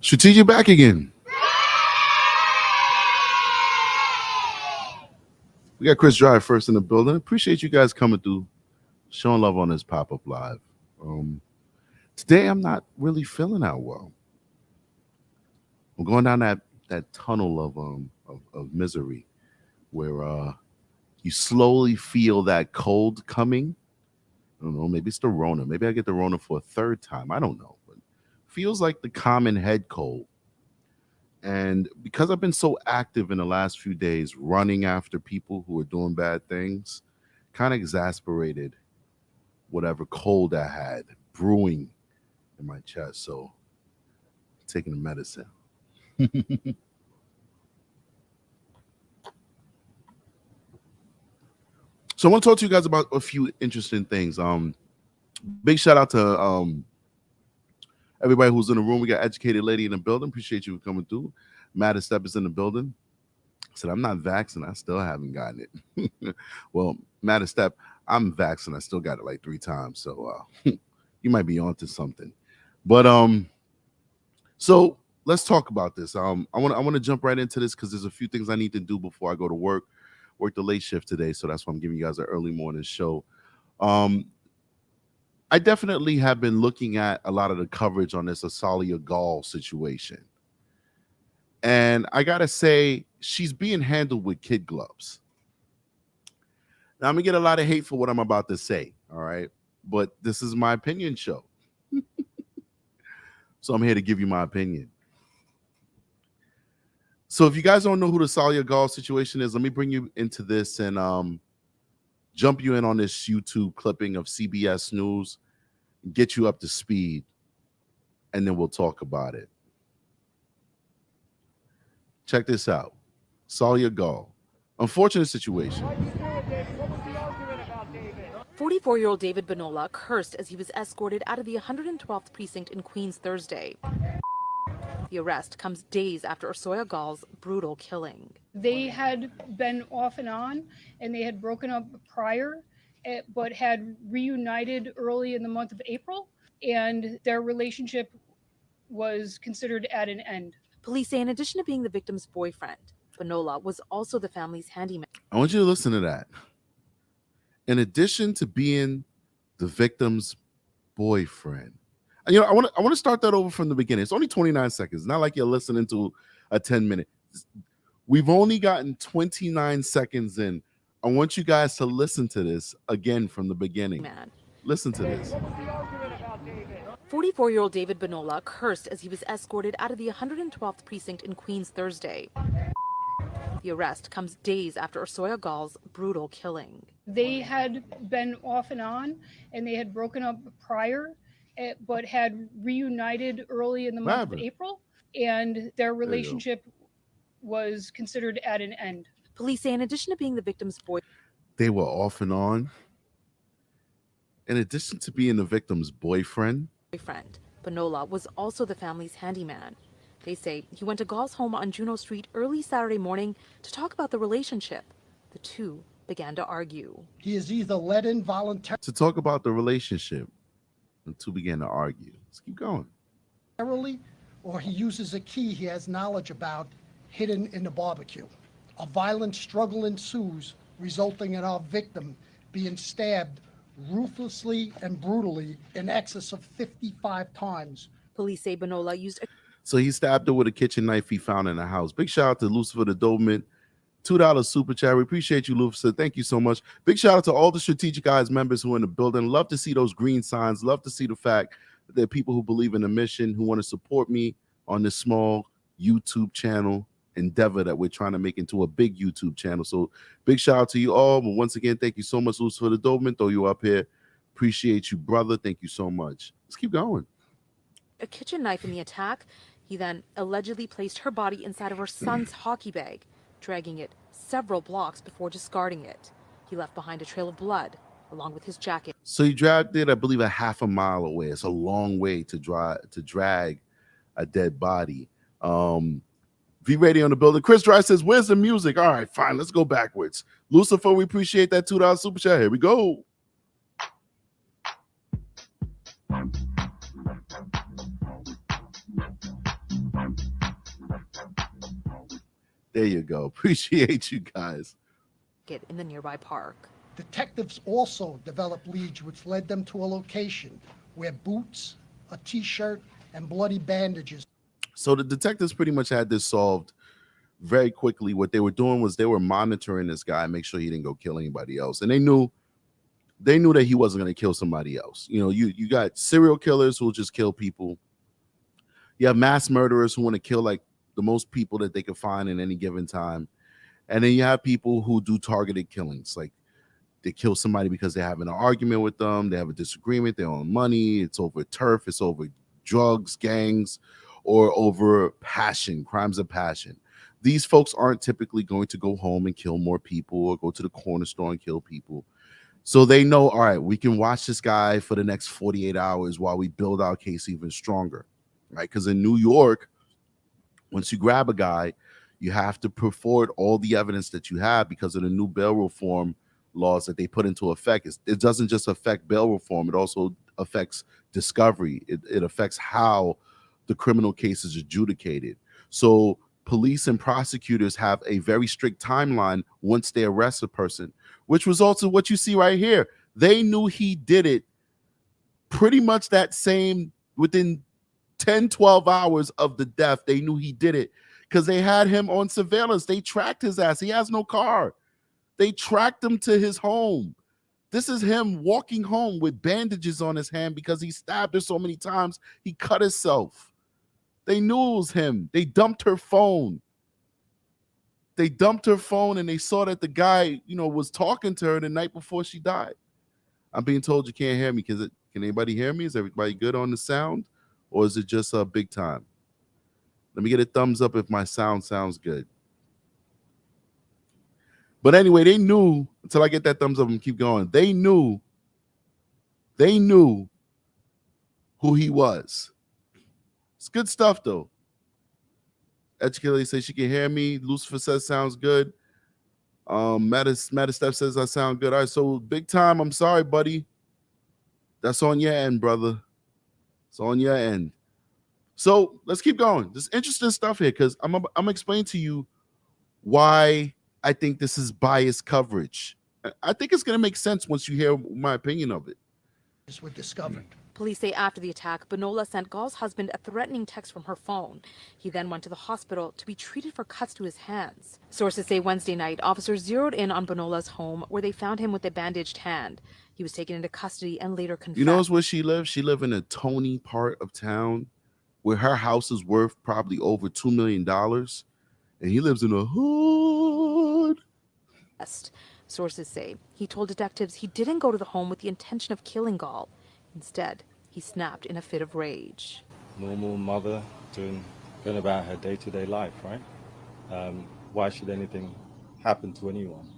Strategic back again. We got Chris Drive first in the building. Appreciate you guys coming through, showing love on this pop-up live. Today I'm not really feeling that well. I'm going down that tunnel of misery where you slowly feel that cold coming. I don't know, maybe it's the Rona. Maybe I get the Rona for a third time. I don't know. But feels like the common head cold. And because I've been so active in the last few days running after people who are doing bad things, kind of exasperated whatever cold I had brewing in my chest. So taking the medicine. So I want to talk to you guys about a few interesting things. Big shout out to everybody who's in the room. We got Educated Lady in the building. Appreciate you coming through. Maddest Step is in the building. I said, I'm not vaccinated. I still haven't gotten it. Well, Maddest Step, I'm vaccinated. I still got it like 3 times. So you might be onto something. But so let's talk about this. I want to jump right into this because there's a few things I need to do before I go to work the late shift today. So that's why I'm giving you guys an early morning show. I definitely have been looking at a lot of the coverage on this Orsolya Gaal situation. And I got to say, she's being handled with kid gloves. Now, I'm going to get a lot of hate for what I'm about to say, all right? But this is my opinion show. So I'm here to give you my opinion. So if you guys don't know who the Orsolya Gaal situation is, let me bring you into this and jump you in on this YouTube clipping of CBS News, get you up to speed, and then we'll talk about it. Check this out. Orsolya Gaal. Unfortunate situation. 44-year-old David Benola cursed as he was escorted out of the 112th precinct in Queens Thursday. The arrest comes days after Orsolya Gaal's brutal killing. They had been off and on, and they had broken up prior, but had reunited early in the month of April, and their relationship was considered at an end. Police say in addition to being the victim's boyfriend, Benola was also the family's handyman. I want you to listen to that. In addition to being the victim's boyfriend. And, I want to start that over from the beginning. It's only 29 seconds. Not like you're listening to a 10-minute. We've only gotten 29 seconds in. I want you guys to listen to this again from the beginning. Listen to this. 44-year-old David Benola cursed as he was escorted out of the 112th precinct in Queens Thursday. The arrest comes days after Orsolya Gaal's brutal killing. They had been off and on, and they had broken up prior, but had reunited early in the month of April, and their relationship was considered at an end. Police say in addition to being the victim's boyfriend, they were off and on. In addition to being the victim's boyfriend, Benola was also the family's handyman. They say he went to Gaal's home on Juno Street early Saturday morning to talk about the relationship. The two began to argue. He is either let in voluntarily to talk about the relationship. The two began to argue. Let's keep going. Or he uses a key he has knowledge about hidden in the barbecue. A violent struggle ensues, resulting in our victim being stabbed ruthlessly and brutally in excess of 55 times. Police say Benola used a... So he stabbed her with a kitchen knife he found in the house. Big shout out to Lucifer the Doberman. $2 super chat. We appreciate you, Lucifer. Thank you so much. Big shout out to all the Strategic Eyes members who are in the building. Love to see those green signs. Love to see the fact that there are people who believe in the mission, who want to support me on this small YouTube channel endeavor that we're trying to make into a big YouTube channel. So big shout out to you all. But once again, thank you so much, Lucifer the Doberman. Throw you up here. Appreciate you, brother. Thank you so much. Let's keep going. A kitchen knife in the attack. He then allegedly placed her body inside of her son's hockey bag, dragging it several blocks before discarding it. He left behind a trail of blood along with his jacket. So he dragged it, I believe, a half a mile away. It's a long way to drag a dead body. V Radio in the building. Chris Dry says, where's the music? All right, fine. Let's go backwards. Lucifer, we appreciate that $2 super chat. Here we go. There you go. Appreciate you guys. It in the nearby park. Detectives also developed leads which led them to a location where boots, a t-shirt, and bloody bandages. So the detectives pretty much had this solved very quickly. What they were doing was they were monitoring this guy, make sure he didn't go kill anybody else. And they knew that he wasn't going to kill somebody else. You know, you got serial killers who will just kill people. You have mass murderers who want to kill like the most people that they can find in any given time. And then you have people who do targeted killings, like they kill somebody because they're having an argument with them, they have a disagreement, they own money, it's over turf, it's over drugs, gangs, or over passion, crimes of passion. These folks aren't typically going to go home and kill more people or go to the corner store and kill people. So they know, all right, we can watch this guy for the next 48 hours while we build our case even stronger, right? Because in New York, once you grab a guy, you have to put forward all the evidence that you have because of the new bail reform laws that they put into effect. It doesn't just affect bail reform, it also affects discovery. It affects how the criminal case is adjudicated. So police and prosecutors have a very strict timeline once they arrest a person, which results in what you see right here. They knew he did it pretty much that same, within 10, 12 hours of the death, they knew he did it because they had him on surveillance. They tracked his ass. He has no car. They tracked him to his home. This is him walking home with bandages on his hand because he stabbed her so many times, he cut himself. They knew it was him. They dumped her phone. And they saw that the guy, was talking to her the night before she died. I'm being told you can't hear me. Can anybody hear me? Is everybody good on the sound? Or is it just big time? Let me get a thumbs up if my sound sounds good. But anyway, they knew, until I get that thumbs up and keep going, they knew who he was. It's good stuff, though. Educator says she can hear me. Lucifer says sounds good. Steph says I sound good. All right, so big time. I'm sorry, buddy. That's on your end, brother. It's on your end. So let's keep going. There's interesting stuff here because I'm explaining to you why I think this is biased coverage. I think it's going to make sense once you hear my opinion of it. This was discovered. Police say after the attack, Bonola sent Gaal's husband a threatening text from her phone. He then went to the hospital to be treated for cuts to his hands. Sources say Wednesday night, officers zeroed in on Bonola's home where they found him with a bandaged hand. He was taken into custody and later confessed. You know where she lives? She lives in a Tony part of town where her house is worth probably over $2 million. And he lives in a hood. Sources say he told detectives he didn't go to the home with the intention of killing Gaal. Instead, he snapped in a fit of rage. Normal mother going about her day-to-day life, right? Why should anything happen to anyone,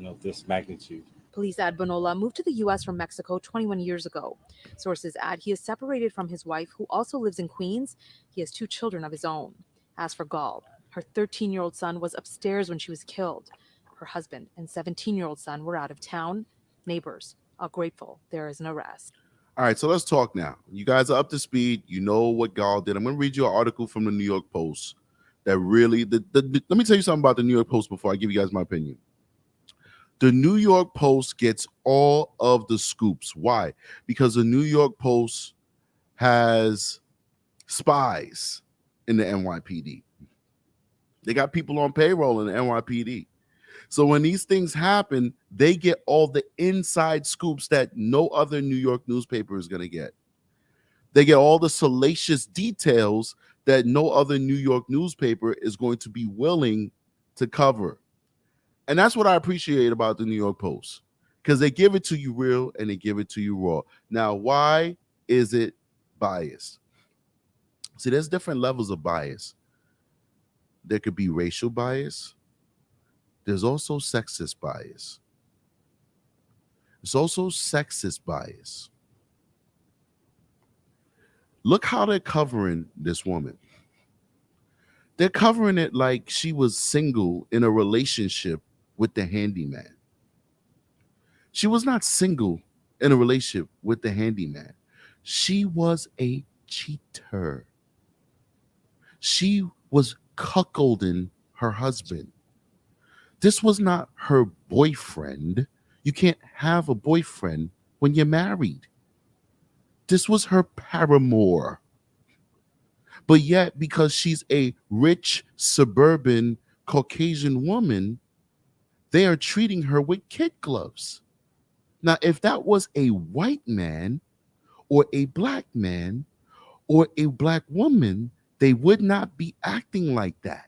of this magnitude? Police add Bonola moved to the U.S. from Mexico 21 years ago. Sources add he is separated from his wife, who also lives in Queens. He has 2 children of his own. As for Gaal, her 13-year-old son was upstairs when she was killed. Her husband and 17-year-old son were out of town. Neighbors are grateful there is an arrest. All right, so let's talk now. You guys are up to speed. You know what Gaal did. I'm going to read you an article from the New York Post that really, let me tell you something about the New York Post before I give you guys my opinion. The New York Post gets all of the scoops. Why? Because the New York Post has spies in the NYPD. They got people on payroll in the NYPD. So when these things happen, they get all the inside scoops that no other New York newspaper is going to get. They get all the salacious details that no other New York newspaper is going to be willing to cover. And that's what I appreciate about the New York Post, because they give it to you real and they give it to you raw. Now, why is it biased? See, there's different levels of bias. There could be racial bias. There's also sexist bias. There's also sexist bias. Look how they're covering this woman. They're covering it like she was single in a relationship with the handyman. She was not single in a relationship with the handyman. She was a cheater. She was cuckolding her husband. This was not her boyfriend. You can't have a boyfriend when you're married. This was her paramour. But yet, because she's a rich, suburban, Caucasian woman, they are treating her with kid gloves. Now, if that was a white man or a black man or a black woman, they would not be acting like that.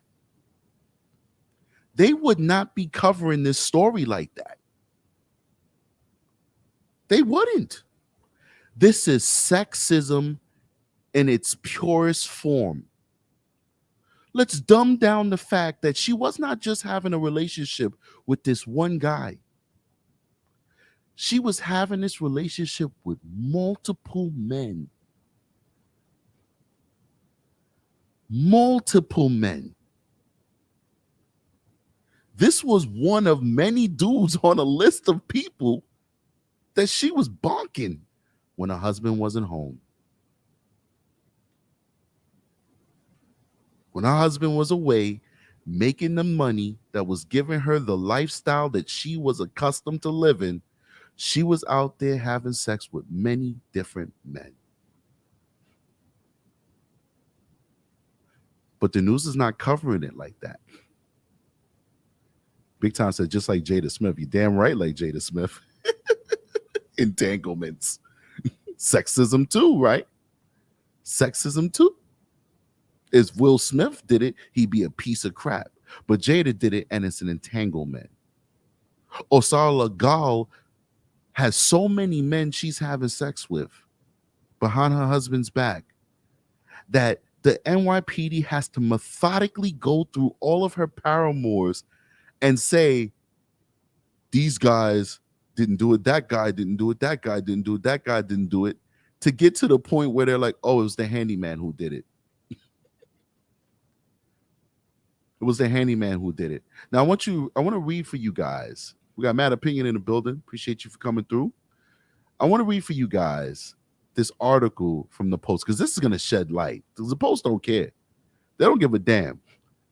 They would not be covering this story like that. They wouldn't. This is sexism in its purest form. Let's dumb down the fact that she was not just having a relationship with this one guy. She was having this relationship with multiple men. Multiple men. This was one of many dudes on a list of people that she was bonking when her husband wasn't home. When her husband was away, making the money that was giving her the lifestyle that she was accustomed to living, she was out there having sex with many different men. But the news is not covering it like that. Big Time said, just like Jada Smith. You damn right like Jada Smith. Entanglements. Sexism too, right? Sexism too. If Will Smith did it, he'd be a piece of crap. But Jada did it, and it's an entanglement. Orsolya Gaal has so many men she's having sex with behind her husband's back that the NYPD has to methodically go through all of her paramours and say, these guys didn't do it, that guy didn't do it, that guy didn't do it, that guy didn't do it, to get to the point where they're like, oh, it was the handyman who did it. It was the handyman who did it. Now, I want to read for you guys. We got Mad Opinion in the building. Appreciate you for coming through. I want to read for you guys this article from the Post, because this is going to shed light. Because the Post don't care. They don't give a damn.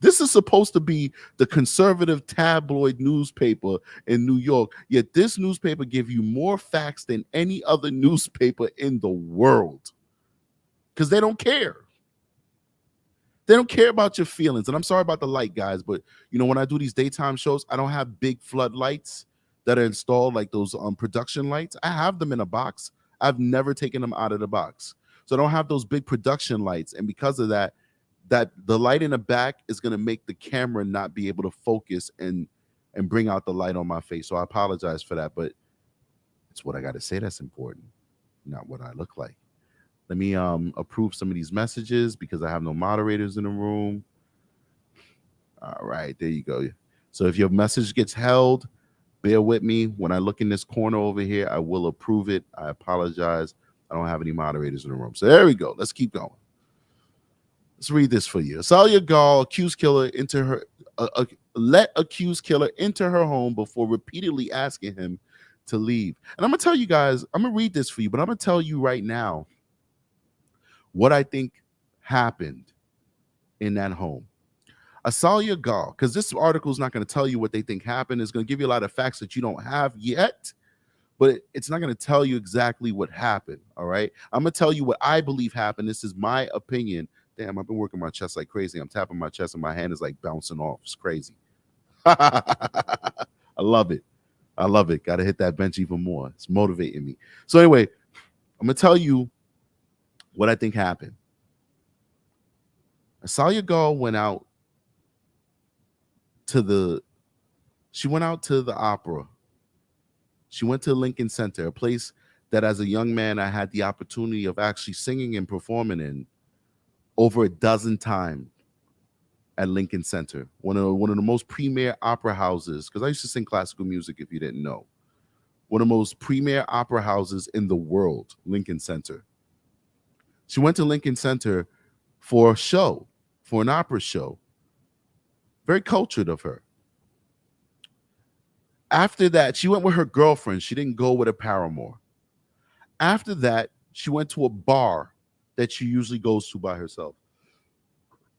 This is supposed to be the conservative tabloid newspaper in New York, yet this newspaper gives you more facts than any other newspaper in the world. Because they don't care. They don't care about your feelings. And I'm sorry about the light, guys, but when I do these daytime shows, I don't have big floodlights that are installed like those production lights. I have them in a box. I've never taken them out of the box. So I don't have those big production lights. And because of that the light in the back is going to make the camera not be able to focus and bring out the light on my face. So I apologize for that, but it's what I got to say that's important, not what I look like. Let me approve some of these messages because I have no moderators in the room. All right, there you go. So if your message gets held, bear with me. When I look in this corner over here, I will approve it. I apologize. I don't have any moderators in the room. So there we go. Let's keep going. Let's read this for you. Orsolya Gaal let accused killer into her home before repeatedly asking him to leave. And I'm going to tell you guys, I'm going to read this for you, but I'm going to tell you right now what I think happened in that home. Orsolya Gaal, because this article is not going to tell you what they think happened. It's going to give you a lot of facts that you don't have yet, but it's not going to tell you exactly what happened, all right? I'm going to tell you what I believe happened. This is my opinion. Damn, I've been working my chest like crazy. I'm tapping my chest and my hand is like bouncing off. It's crazy. I love it. I love it. Got to hit that bench even more. It's motivating me. So anyway, I'm going to tell you what I think happened. Orsolya Gaal went out to the opera. She went to Lincoln Center, a place that as a young man I had the opportunity of actually singing and performing in over a dozen times at Lincoln Center, one of the most premier opera houses, because I used to sing classical music if you didn't know. One of the most premier opera houses in the world, Lincoln Center. She went to Lincoln Center for a show, for an opera show. Very cultured of her. After that, she went with her girlfriend. She didn't go with a paramour. After that, she went to a bar that she usually goes to by herself.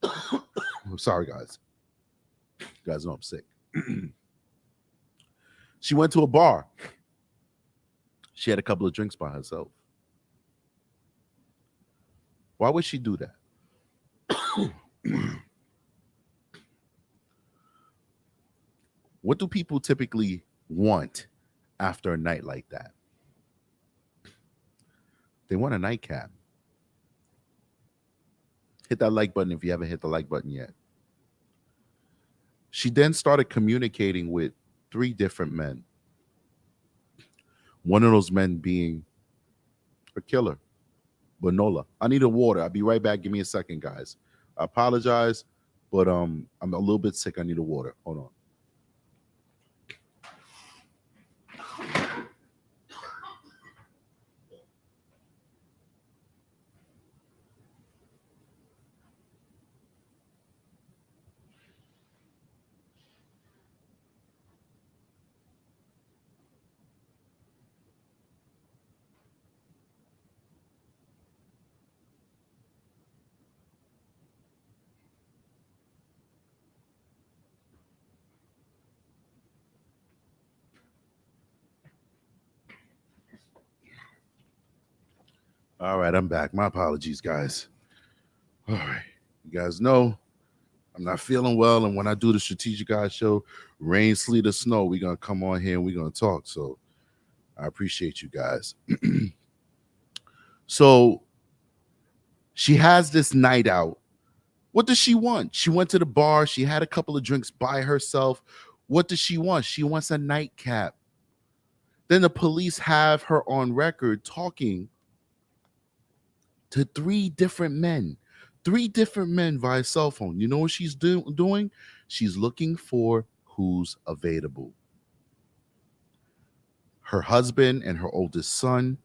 I'm sorry, guys. You guys know I'm sick. She went to a bar. She had a couple of drinks by herself. Why would she do that? What do people typically want after a night like that? They want a nightcap. Hit that like button if you haven't hit the like button yet. She then started communicating with 3 different men. One of those men being a killer, Bonola. I need a water. I'll be right back. Give me a second, guys. I apologize, but I'm a little bit sick. I need a water. Hold on. All right, I'm back. My apologies, guys. All right. You guys know I'm not feeling well, and when I do the Strategic Guys show, rain, sleet, or snow, we're going to come on here and we're going to talk. So I appreciate you guys. So she has this night out. What does she want? She went to the bar. She had a couple of drinks by herself. What does she want? She wants a nightcap. Then the police have her on record talking to 3 different men. 3 different men via cell phone. You know what she's doing? She's looking for who's available. Her husband and her oldest son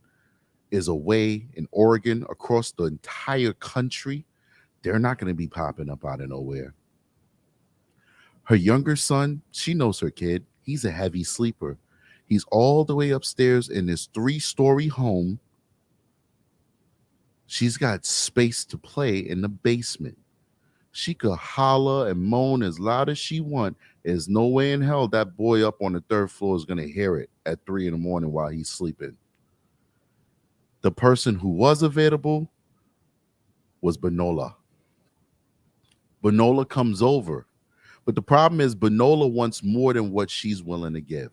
is away in Oregon, across the entire country. They're not going to be popping up out of nowhere. Her younger son, she knows her kid. He's a heavy sleeper. He's all the way upstairs in this 3-story home. She's got space to play in the basement. She could holler and moan as loud as she wants. There's no way in hell that boy up on the 3rd floor is going to hear it at 3 a.m. while he's sleeping. The person who was available was Bonola. Bonola comes over. But the problem is Bonola wants more than what she's willing to give.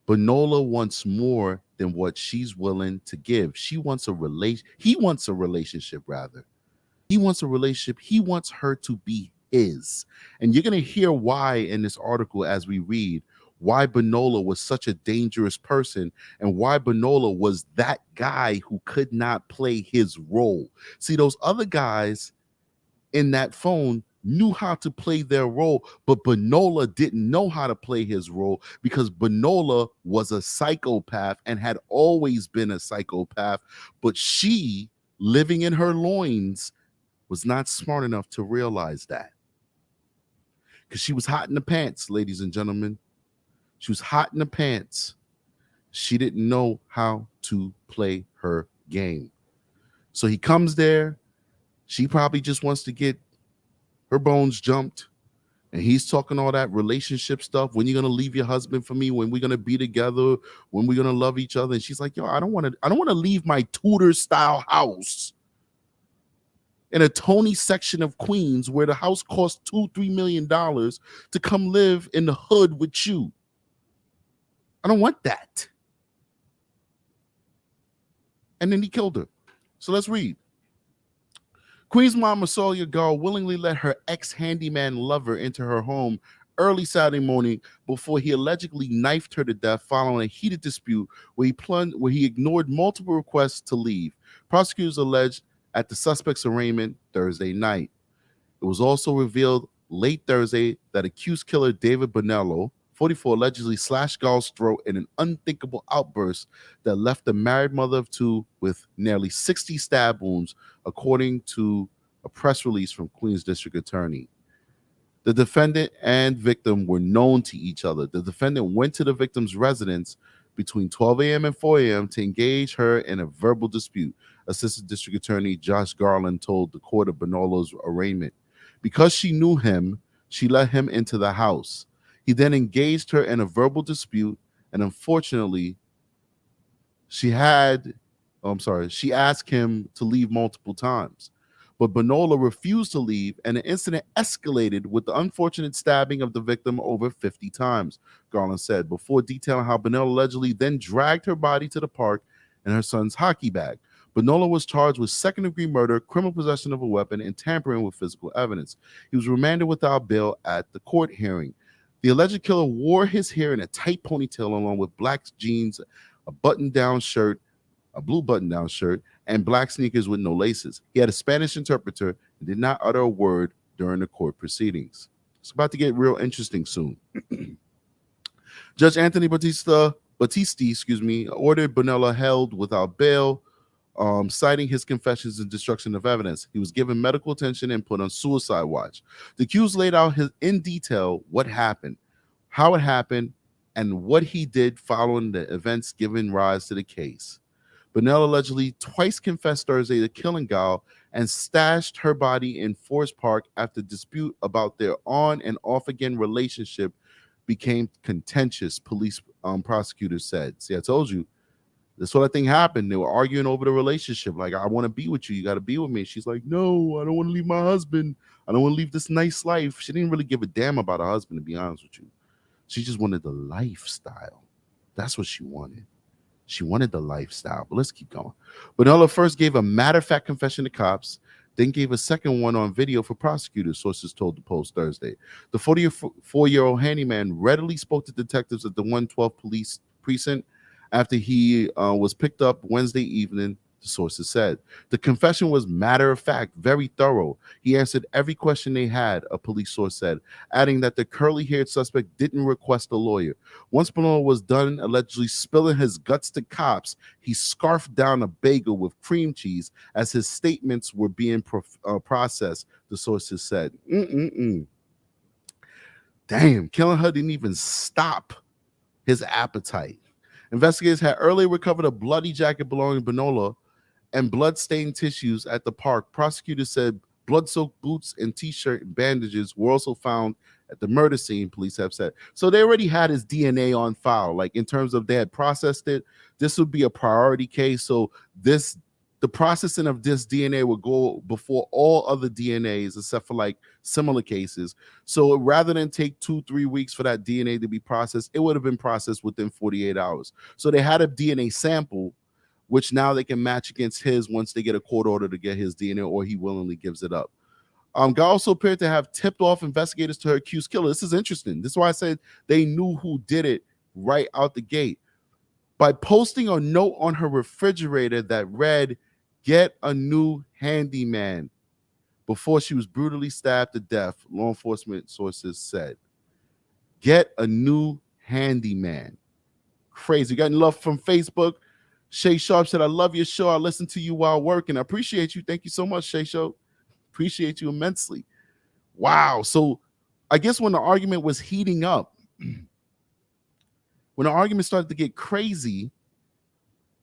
Bonola wants more than what she's willing to give. He wants a relationship rather. He wants a relationship. He wants her to be his. And you're going to hear why in this article as we read why Bonola was such a dangerous person and why Bonola was that guy who could not play his role. See, those other guys in that phone knew how to play their role, but Bonola didn't know how to play his role because Bonola was a psychopath and had always been a psychopath, but she, living in her loins, was not smart enough to realize that. Because she was hot in the pants, ladies and gentlemen. She was hot in the pants. She didn't know how to play her game. So he comes there. She probably just wants to get her bones jumped, and he's talking all that relationship stuff. When you're gonna leave your husband for me? When we're gonna be together? When we're gonna love each other? And she's like, "Yo, I don't want to leave my Tudor style house in a Tony section of Queens where the house costs $2-3 million to come live in the hood with you. I don't want that." And then he killed her. So let's read. Queen's mom, Orsolya Gaal, willingly let her ex-handyman lover into her home early Saturday morning before he allegedly knifed her to death following a heated dispute where he ignored multiple requests to leave. Prosecutors alleged at the suspect's arraignment Thursday night. It was also revealed late Thursday that accused killer David Bonello, 44, allegedly slashed Gaal's throat in an unthinkable outburst that left the married mother of 2 with nearly 60 stab wounds, according to a press release from Queens District Attorney. The defendant and victim were known to each other. The defendant went to the victim's residence between 12 a.m. and 4 a.m. to engage her in a verbal dispute. Assistant District Attorney Josh Garland told the court of Bonolo's arraignment. Because she knew him, she let him into the house. He then engaged her in a verbal dispute, and unfortunately, she asked him to leave multiple times. But Benola refused to leave, and the incident escalated with the unfortunate stabbing of the victim over 50 times, Garland said, before detailing how Benola allegedly then dragged her body to the park in her son's hockey bag. Benola was charged with second-degree murder, criminal possession of a weapon, and tampering with physical evidence. He was remanded without bail at the court hearing. The alleged killer wore his hair in a tight ponytail along with black jeans, a button-down shirt, a blue button-down shirt, and black sneakers with no laces. He had a Spanish interpreter and did not utter a word during the court proceedings. It's about to get real interesting soon. Judge Anthony Battisti, ordered Bonella held without bail, citing his confessions and destruction of evidence. He was given medical attention and put on suicide watch. The accused laid out in detail what happened, how it happened, and what he did following the events giving rise to the case. Bonella allegedly twice confessed Thursday to killing Gaal and stashed her body in Forest Park after dispute about their on and off again relationship became contentious, police prosecutors said. See, I told you, this sort of thing happened. They were arguing over the relationship. Like, I want to be with you. You got to be with me. She's like, no, I don't want to leave my husband. I don't want to leave this nice life. She didn't really give a damn about her husband, to be honest with you. She just wanted the lifestyle. That's what she wanted. She wanted the lifestyle, but let's keep going. Bonella first gave a matter-of-fact confession to cops, then gave a second one on video for prosecutors, sources told the Post Thursday. The 44-year-old handyman readily spoke to detectives at the 112 police precinct after he was picked up Wednesday evening, the sources said. The confession was matter-of-fact, very thorough. He answered every question they had, a police source said, adding that the curly-haired suspect didn't request a lawyer. Once Bonella was done allegedly spilling his guts to cops, he scarfed down a bagel with cream cheese as his statements were being processed, the sources said. Damn, killing her didn't even stop his appetite. Investigators had earlier recovered a bloody jacket belonging to Bonella and blood-stained tissues at the park. Prosecutors said blood-soaked boots and T-shirt and bandages were also found at the murder scene, police have said. So they already had his DNA on file. Like, in terms of they had processed it, this would be a priority case. So the processing of this DNA would go before all other DNAs, except for like similar cases. So rather than take 2-3 weeks for that DNA to be processed, it would have been processed within 48 hours. So they had a DNA sample, which now they can match against his once they get a court order to get his DNA, or he willingly gives it up. Gaal also appeared to have tipped off investigators to her accused killer. This is interesting. This is why I said they knew who did it right out the gate. By posting a note on her refrigerator that read, "Get a new handyman," before she was brutally stabbed to death, law enforcement sources said. Get a new handyman. Crazy. Got any love from Facebook? Shay Sharp said, I love your show. I listen to you while working. I appreciate you. Thank you so much, Shay Sharp. Appreciate you immensely. Wow. So I guess when the argument was heating up, when the argument started to get crazy,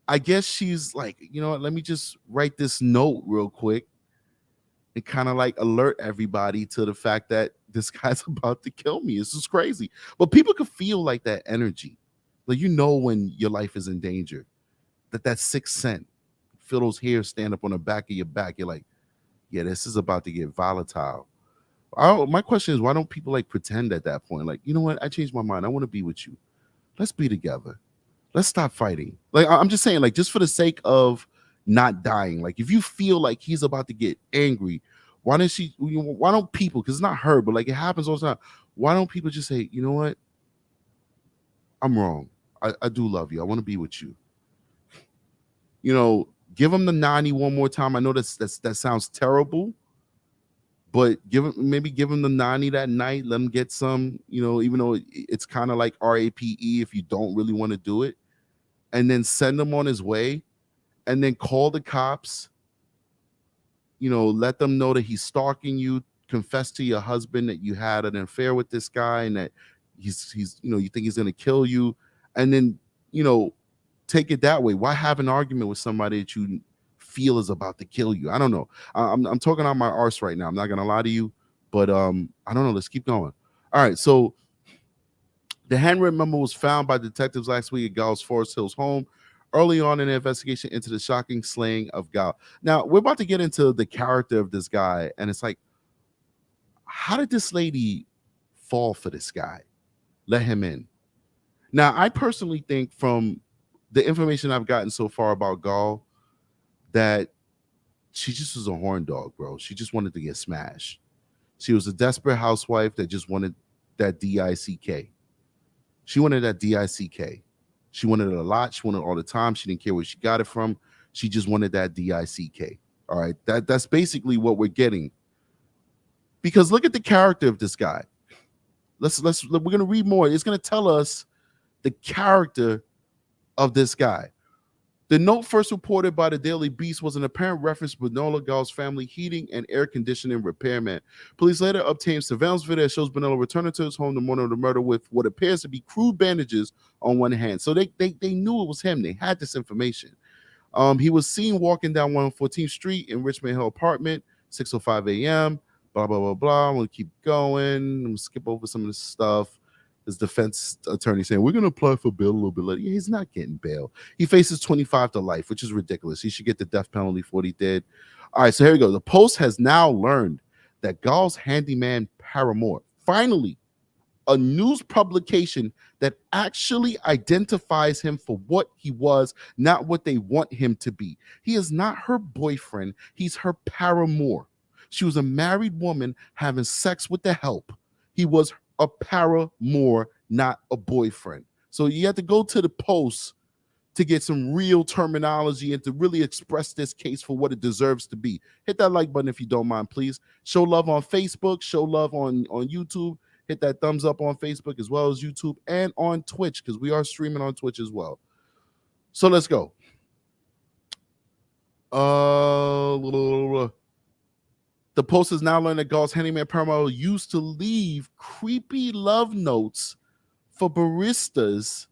I guess she's like, you know what, let me just write this note real quick and kind of like alert everybody to the fact that this guy's about to kill me. This is crazy. But people could feel like that energy. Like, you know, when your life is in danger, that sixth sense, feel those hairs stand up on the back of your back. You're like, yeah, this is about to get volatile. My question is, why don't people like pretend at that point? Like, you know what? I changed my mind. I want to be with you. Let's be together. Let's stop fighting. Like, I'm just saying, like, just for the sake of not dying. Like, if you feel like he's about to get angry, why don't people, because it's not her, but like it happens all the time. Why don't people just say, you know what? I'm wrong. I do love you. I want to be with you. You know, give him the 90 one more time. I know that sounds terrible, but maybe give him the 90 that night. Let him get some, you know, even though it's kind of like RAPE if you don't really want to do it, and then send him on his way, and then call the cops. You know, let them know that he's stalking you. Confess to your husband that you had an affair with this guy and that he's you know, you think he's gonna kill you, and then, you know, take it that way. Why have an argument with somebody that you feel is about to kill you? I don't know. I'm talking on my arse right now. I'm not gonna lie to you, But I don't know. Let's keep going. All right. So the handwritten memo was found by detectives last week at Gaal's Forest Hills home early on in the investigation into the shocking slaying of Gaal. Now, we're about to get into the character of this guy, and it's like, how did this lady fall for this guy? Let him in. Now, I personally think from the information I've gotten so far about Gaal that she just was a horn dog, bro. She just wanted to get smashed. She was a desperate housewife that just wanted that DICK. She wanted that DICK. She wanted it a lot. She wanted it all the time. She didn't care where she got it from. She just wanted that DICK. All right. That's basically what we're getting. Because look at the character of this guy. We're gonna read more. It's gonna tell us the character of this guy. The note first reported by the Daily Beast was an apparent reference to Orsolya Gaal's family heating and air conditioning repairman. Police later obtained surveillance video that shows Bonello returning to his home the morning of the murder with what appears to be crude bandages on one hand. So they knew it was him. They had this information. He was seen walking down 114th Street in Richmond Hill apartment, 6:05 a.m. Blah, blah, blah, blah. I'm going to keep going. I'm going to skip over some of this stuff. His defense attorney saying, we're going to apply for bail a little bit later. Yeah, he's not getting bail. He faces 25 to life, which is ridiculous. He should get the death penalty for what he did. All right, so here we go. The Post has now learned that Gaal's handyman paramour, finally, a news publication that actually identifies him for what he was, not what they want him to be. He is not her boyfriend. He's her paramour. She was a married woman having sex with the help. He was a paramour, not a boyfriend. So you have to go to the Post to get some real terminology and to really express this case for what it deserves to be. Hit that like button if you don't mind, please. Show love on Facebook, show love on YouTube. Hit that thumbs up on Facebook as well as YouTube and on Twitch, because we are streaming on Twitch as well. So let's go. The Post has now learned that Gaal's handyman paramour used to leave creepy love notes for baristas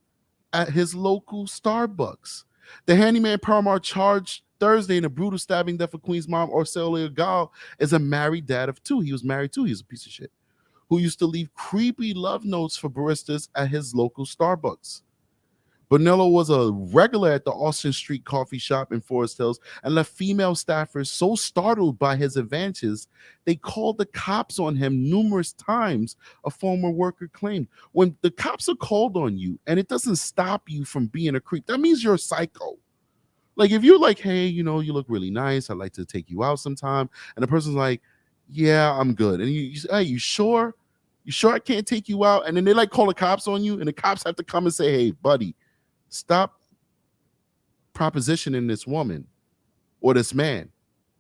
at his local Starbucks. The handyman paramour charged Thursday in a brutal stabbing death of Queen's mom, Orsolya Gaal, is a married dad of two. He was married too. He's a piece of shit. Who used to leave creepy love notes for baristas at his local Starbucks. Bonello was a regular at the Austin Street coffee shop in Forest Hills and left female staffers so startled by his advances, they called the cops on him numerous times, a former worker claimed. When the cops are called on you and it doesn't stop you from being a creep, that means you're a psycho. Like if you're like, hey, you look really nice, I'd like to take you out sometime, and the person's like, yeah, I'm good. And you say, hey, you sure? You sure I can't take you out? And then they like call the cops on you, and the cops have to come and say, hey, buddy, stop propositioning this woman or this man.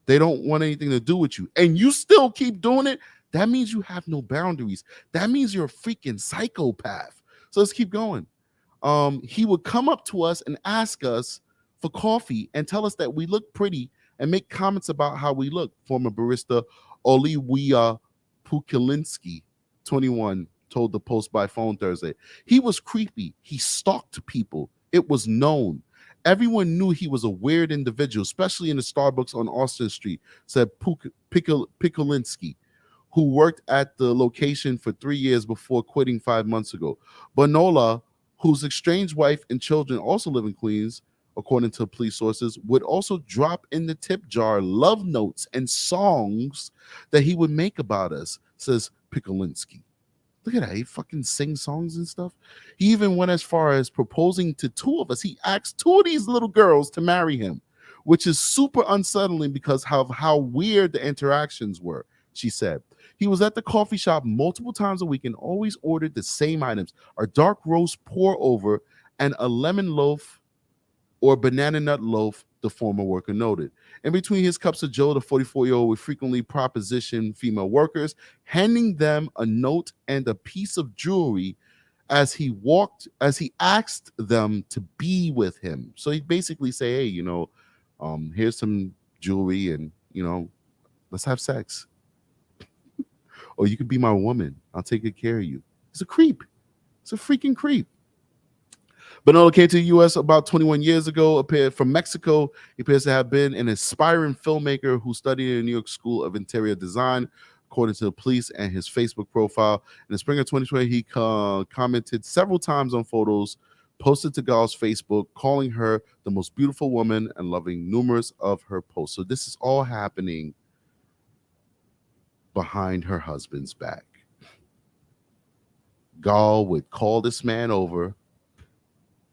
They don't want anything to do with you. And you still keep doing it. That means you have no boundaries. That means you're a freaking psychopath. So let's keep going. He would come up to us and ask us for coffee and tell us that we look pretty and make comments about how we look. Former barista Olivia Pukilinski, 21, told the Post by phone Thursday. He was creepy. He stalked people. It was known. Everyone knew he was a weird individual, especially in the Starbucks on Austin Street, said Pikulinski, who worked at the location for 3 years before quitting 5 months ago. Bonola, whose estranged wife and children also live in Queens, according to police sources, would also drop in the tip jar love notes and songs that he would make about us, says Pikulinski. Look at that. He fucking sings songs and stuff. He even went as far as proposing to two of us. He asked two of these little girls to marry him, which is super unsettling because of how weird the interactions were, she said. He was at the coffee shop multiple times a week and always ordered the same items, a dark roast pour over and a lemon loaf or banana nut loaf, the former worker noted. In between his cups of joe, the 44-year-old would frequently proposition female workers, handing them a note and a piece of jewelry as he asked them to be with him. So he'd basically say, hey, here's some jewelry and, let's have sex. Or you could be my woman. I'll take good care of you. He's a creep. It's a freaking creep. Bonello came to the U.S. about 21 years ago, appeared from Mexico. He appears to have been an aspiring filmmaker who studied in the New York School of Interior Design. according to the police and his Facebook profile. In the spring of 2020, he commented several times on photos posted to Gaal's Facebook, calling her the most beautiful woman and loving numerous of her posts. So this is all happening behind her husband's back. Gaal would call this man over,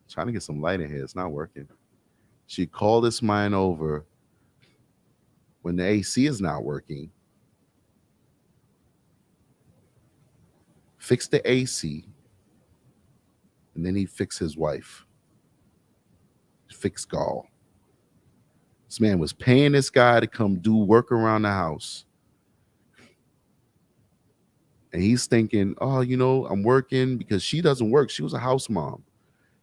trying to get some light in here. It's not working. She'd call this man over when the AC is not working, fix the AC, and then he'd fix his wife. Fix Gaal. This man was paying this guy to come do work around the house. And he's thinking, oh, you know, I'm working because she doesn't work. She was a house mom.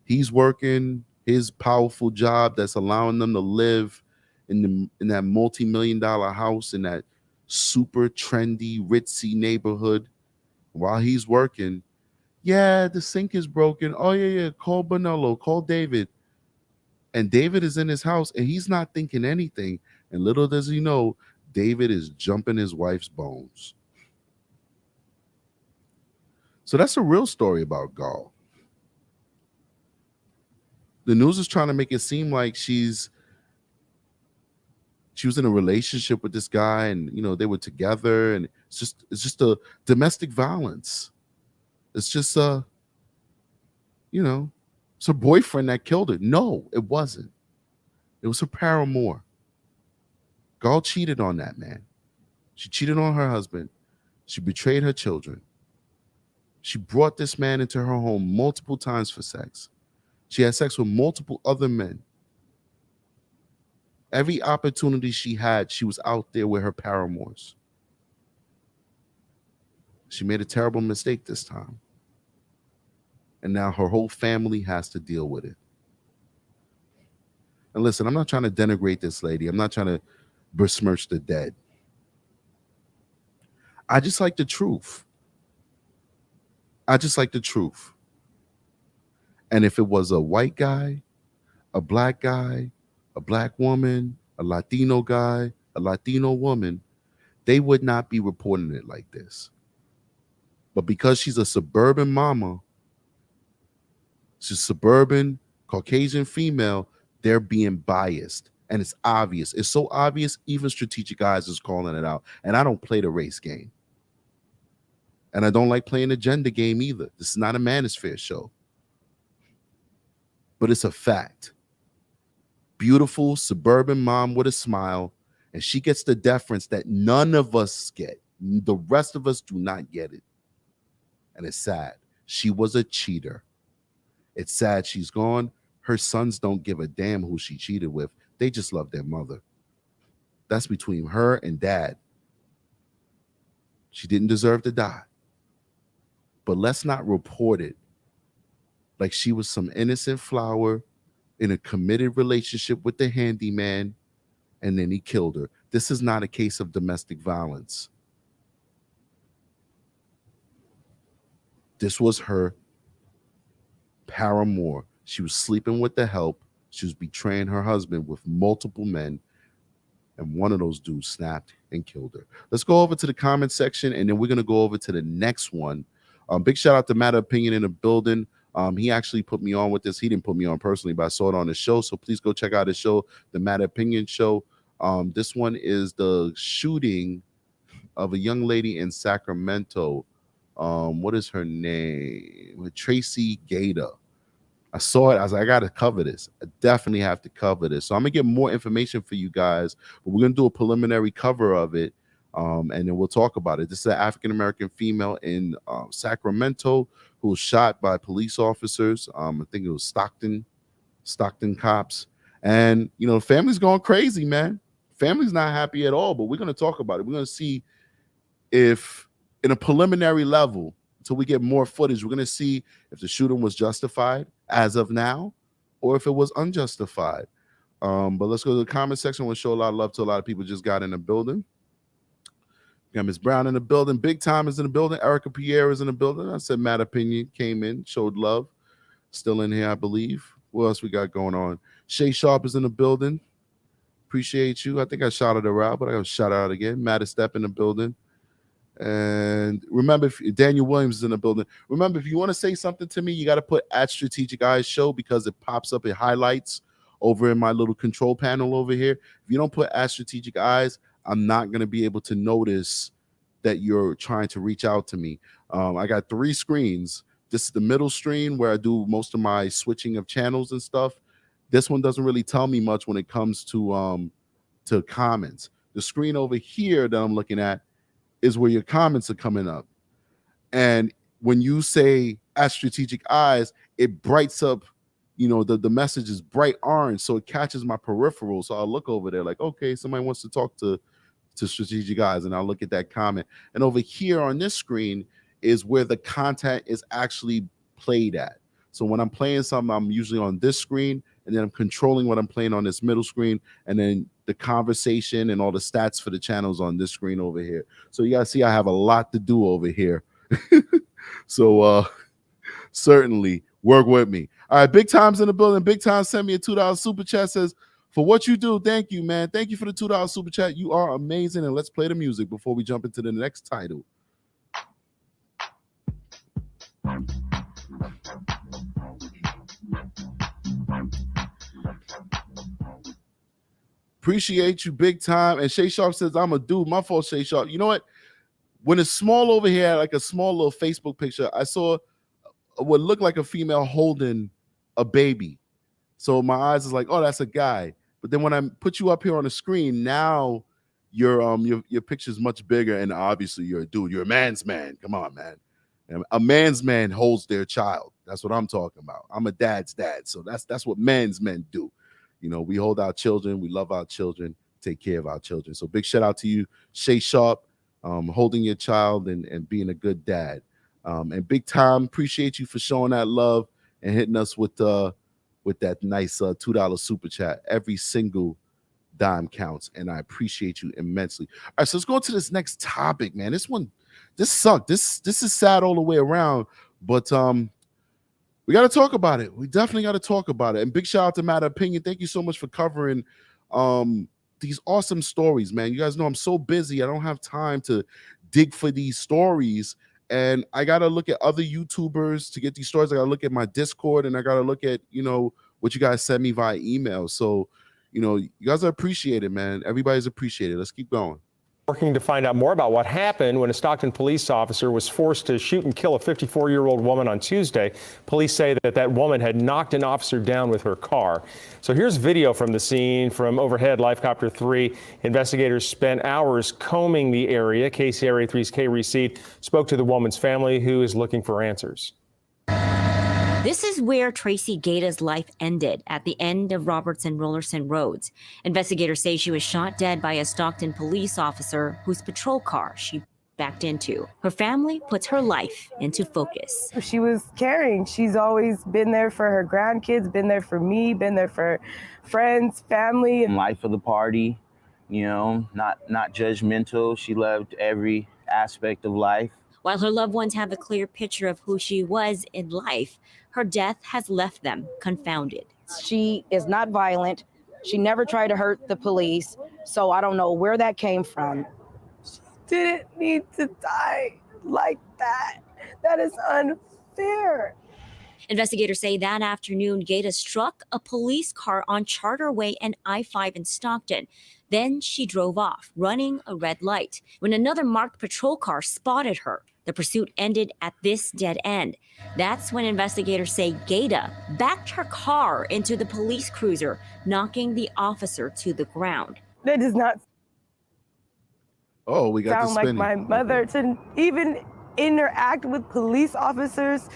He's working his powerful job that's allowing them to live in that multi-million-dollar house in that super trendy, ritzy neighborhood. While he's working, yeah, the sink is broken. Oh, yeah, call Bonello, call David. And David is in his house, and he's not thinking anything. And little does he know, David is jumping his wife's bones. So that's a real story about Gaal. The news is trying to make it seem like she was in a relationship with this guy, and you know they were together, and it's just a domestic violence. It's just it's her boyfriend that killed her. No, it wasn't. It was her paramour. Gaal cheated on that man. She cheated on her husband. She betrayed her children. She brought this man into her home multiple times for sex. She had sex with multiple other men. Every opportunity she had, she was out there with her paramours. She made a terrible mistake this time. And now her whole family has to deal with it. And listen, I'm not trying to denigrate this lady. I'm not trying to besmirch the dead. I just like the truth. And if it was a white guy, a black woman, a Latino guy, a Latino woman, they would not be reporting it like this. But because she's a suburban mama, she's a suburban Caucasian female, they're being biased. And it's obvious. It's so obvious, even Strategic Eyes is calling it out. And I don't play the race game. And I don't like playing the gender game either. This is not a manosphere show. But it's a fact. Beautiful suburban mom with a smile, and she gets the deference that none of us get. The rest of us do not get it. And it's sad. She was a cheater. It's sad she's gone. Her sons don't give a damn who she cheated with. They just love their mother. That's between her and dad. She didn't deserve to die. But let's not report it like she was some innocent flower in a committed relationship with the handyman, and then he killed her. This is not a case of domestic violence. This was her paramour. She was sleeping with the help. She was betraying her husband with multiple men, and one of those dudes snapped and killed her. Let's go over to the comment section, and then we're going to go over to the next one. Big shout out to Matter Opinion in the building. He actually put me on with this. He didn't put me on personally, but I saw it on the show. So please go check out his show, the Matter Opinion Show. This one is the shooting of a young lady in Sacramento. What is her name? Tracy Gaeta. I saw it. I was like, I got to cover this. I definitely have to cover this. So I'm going to get more information for you guys, but we're going to do a preliminary cover of it. And then we'll talk about it. This is an African-American female in Sacramento who was shot by police officers. I think it was Stockton cops. And, you know, family's going crazy, man. Family's not happy at all, but we're going to talk about it. We're going to see if, in a preliminary level, until we get more footage, we're going to see if the shooting was justified as of now or if it was unjustified. But let's go to the comment section. We'll show a lot of love to a lot of people just got in the building. We got Miss Brown in the building. Big Time is in the building. Erica Pierre is in the building. I said Mad Opinion came in, showed love. Still in here, I believe. What else we got going on? Shay Sharp is in the building. Appreciate you. I think I shouted her out, but I got to shout out again. Matt Step in the building. And remember, if Daniel Williams is in the building, remember, if you want to say something to me, you got to put at Strategic Eyes Show, because it pops up, it highlights over in my little control panel over here. If you don't put at Strategic Eyes, I'm not going to be able to notice that you're trying to reach out to me. I got 3 screens. This is the middle screen where I do most of my switching of channels and stuff. This one doesn't really tell me much when it comes to comments. The screen over here that I'm looking at is where your comments are coming up. And when you say at Strategic Eyes, it brights up, the message is bright orange, so it catches my peripheral. So I'll look over there like, okay, somebody wants to talk to Strategic Eyes, and I'll look at that comment. And over here on this screen is where the content is actually played at. So when I'm playing something, I'm usually on this screen, and then I'm controlling what I'm playing on this middle screen, and then the conversation and all the stats for the channels on this screen over here. So you guys see I have a lot to do over here. So certainly work with me. All right, Big Time's in the building. Big Time sent me a $2 super chat, says, for what you do, thank you, man. Thank you for the $2 super chat. You are amazing. And let's play the music before we jump into the next title. Appreciate you, Big Time. And Shay Sharp says, I'm a dude. My fault, Shay Sharp. You know what? When it's small over here, like a small little Facebook picture, I saw what looked like a female holding a baby. So my eyes is like, oh, that's a guy. But then when I put you up here on the screen, now your picture's much bigger, and obviously you're a dude. You're a man's man. Come on, man. And a man's man holds their child. That's what I'm talking about. I'm a dad's dad, so that's what men's men do. We hold our children, we love our children, take care of our children. So big shout out to you, Shay Sharp, holding your child and being a good dad. And Big Time, appreciate you for showing that love and hitting us with that nice $2 super chat. Every single dime counts, and I appreciate you immensely. All right, so let's go to this next topic, man. This sucked. This is sad all the way around, but we got to talk about it. We definitely got to talk about it. And big shout out to Matter Opinion. Thank you so much for covering these awesome stories, man. You guys know I'm so busy. I don't have time to dig for these stories. And I got to look at other YouTubers to get these stories. I got to look at my Discord, and I got to look at, what you guys send me via email. So, you guys are appreciated, man. Everybody's appreciated. Let's keep going. Working to find out more about what happened when a Stockton police officer was forced to shoot and kill a 54-year-old woman on Tuesday. Police say that woman had knocked an officer down with her car. So here's video from the scene from overhead Life Copter 3. Investigators spent hours combing the area. KCRA 3's Kay Reseed spoke to the woman's family, who is looking for answers. This is where Tracy Gaeta's life ended, at the end of Roberts and Rollerson roads. Investigators say she was shot dead by a Stockton police officer whose patrol car she backed into. Her family puts her life into focus. She was caring. She's always been there for her grandkids, been there for me, been there for friends, family. Life of the party, not judgmental. She loved every aspect of life. While her loved ones have a clear picture of who she was in life, her death has left them confounded. She is not violent. She never tried to hurt the police. So I don't know where that came from. She didn't need to die like that. That is unfair. Investigators say that afternoon, Gaeta struck a police car on Charterway and I-5 in Stockton. Then she drove off, running a red light. When another marked patrol car spotted her, the pursuit ended at this dead end. That's when investigators say Gaeta backed her car into the police cruiser, knocking the officer to the ground. That does not we got sound like my mother to even interact with police officers.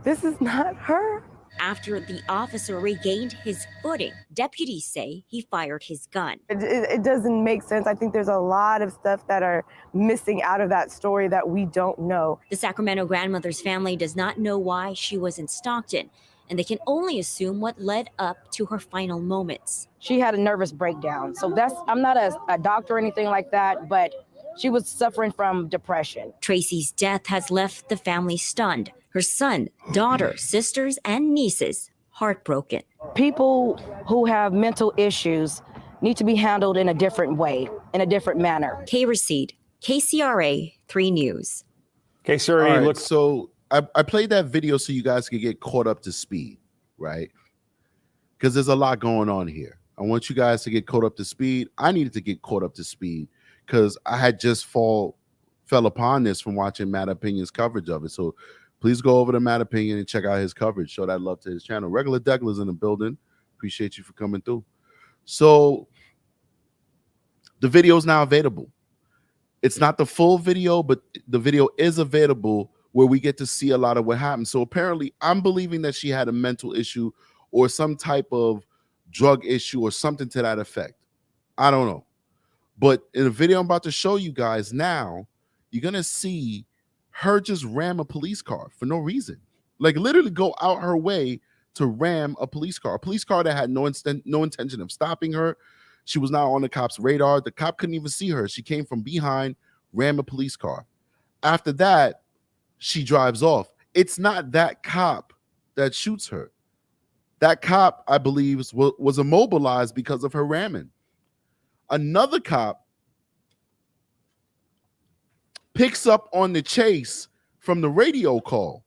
This is not her. After the officer regained his footing, deputies say he fired his gun. It doesn't make sense. I think there's a lot of stuff that are missing out of that story that we don't know. The Sacramento grandmother's family does not know why she was in Stockton, and they can only assume what led up to her final moments. She had a nervous breakdown. So I'm not a doctor or anything like that, but she was suffering from depression. Tracy's death has left the family stunned. Her son, daughter, sisters, and nieces heartbroken. People who have mental issues need to be handled in a different way, in a different manner. Kay Reseed, KCRA 3 News. KCRA, All right, look. so I played that video so you guys could get caught up to speed, right? Because there's a lot going on here. I want you guys to get caught up to speed. I needed to get caught up to speed because I had just fell upon this from watching Matt Opinion's coverage of it. So please go over to Matt Opinion and check out his coverage. Show that love to his channel. Regular Degler's in the building. Appreciate you for coming through. So the video is now available. It's not the full video, but the video is available where we get to see a lot of what happened. So apparently I'm believing that she had a mental issue or some type of drug issue or something to that effect. I don't know. But in the video I'm about to show you guys now, you're going to see her just ram a police car for no reason. Like literally go out her way to ram a police car that had no intention of stopping her. She was not on the cop's radar. The cop couldn't even see her. She came from behind, ram a police car. After that, she drives off. It's not that cop that shoots her. That cop, I believe, was immobilized because of her ramming. Another cop picks up on the chase from the radio call.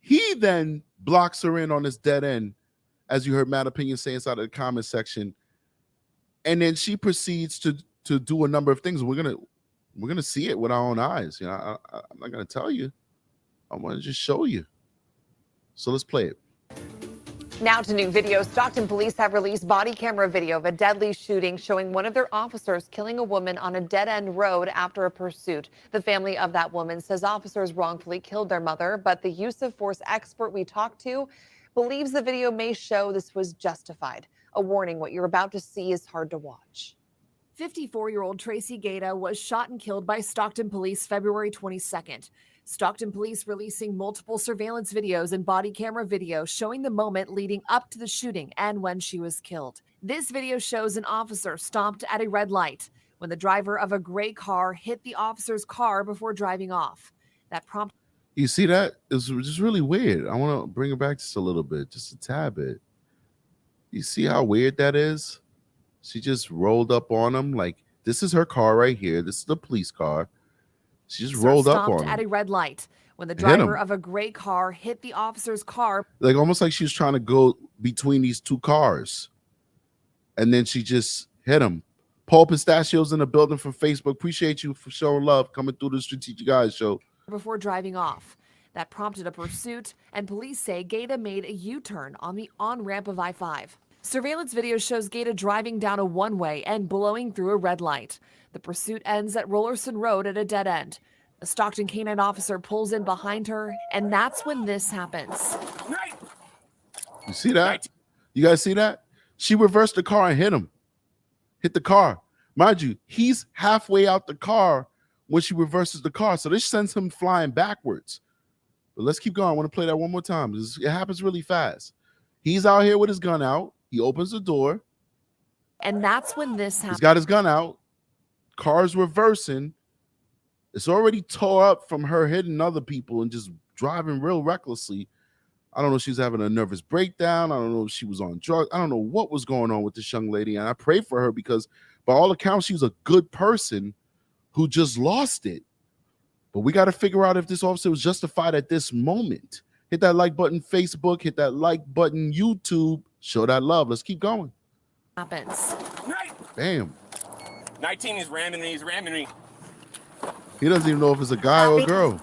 He then blocks her in on this dead end, as you heard Matt Opinion say inside of the comment section. And then she proceeds to do a number of things. We're gonna see it with our own eyes. You know, I'm not gonna tell you. I want to just show you. So let's play it. Now to new video. Stockton police have released body camera video of a deadly shooting showing one of their officers killing a woman on a dead-end road after a pursuit. The family of that woman says officers wrongfully killed their mother, but the use of force expert we talked to believes the video may show this was justified. A warning, what you're about to see is hard to watch. 54-year-old Tracy Gaeta was shot and killed by Stockton police February 22nd. Stockton police releasing multiple surveillance videos and body camera video showing the moment leading up to the shooting and when she was killed. This video shows an officer stopped at a red light when the driver of a gray car hit the officer's car before driving off. That prompted. You see that? It's just really weird. I want to bring it back just a little bit, just a tad bit. You see how weird that is? She just rolled up on him. Like, this is her car right here. This is the police car. She just rolled up on him. At a red light when the driver of a gray car hit the officer's car. Like almost like she was trying to go between these two cars. And then she just hit him. Paul Pistachio's in the building from Facebook. Appreciate you for showing love, coming through the Strategic Guys show. Before driving off. That prompted a pursuit, and police say Gaeta made a U-turn on the on-ramp of I-5. Surveillance video shows Gaeta driving down a one-way and blowing through a red light. The pursuit ends at Rollerson Road at a dead end. A Stockton canine officer pulls in behind her, and that's when this happens. You see that? You guys see that? She reversed the car and hit him. Hit the car. Mind you, he's halfway out the car when she reverses the car. So this sends him flying backwards. But let's keep going. I want to play that one more time. It happens really fast. He's out here with his gun out. He opens the door. And that's when this happens. He's got his gun out. Car's reversing. It's already tore up from her hitting other people and just driving real recklessly. I don't know if she's having a nervous breakdown. I don't know if she was on drugs. I don't know what was going on with this young lady. And I pray for her because by all accounts, she was a good person who just lost it. But we got to figure out if this officer was justified at this moment. Hit that like button, Facebook. Hit that like button, YouTube. Show that love. Let's keep going. Happens. Bam. 19 is ramming me. He's ramming me. He doesn't even know if it's a guy or a girl.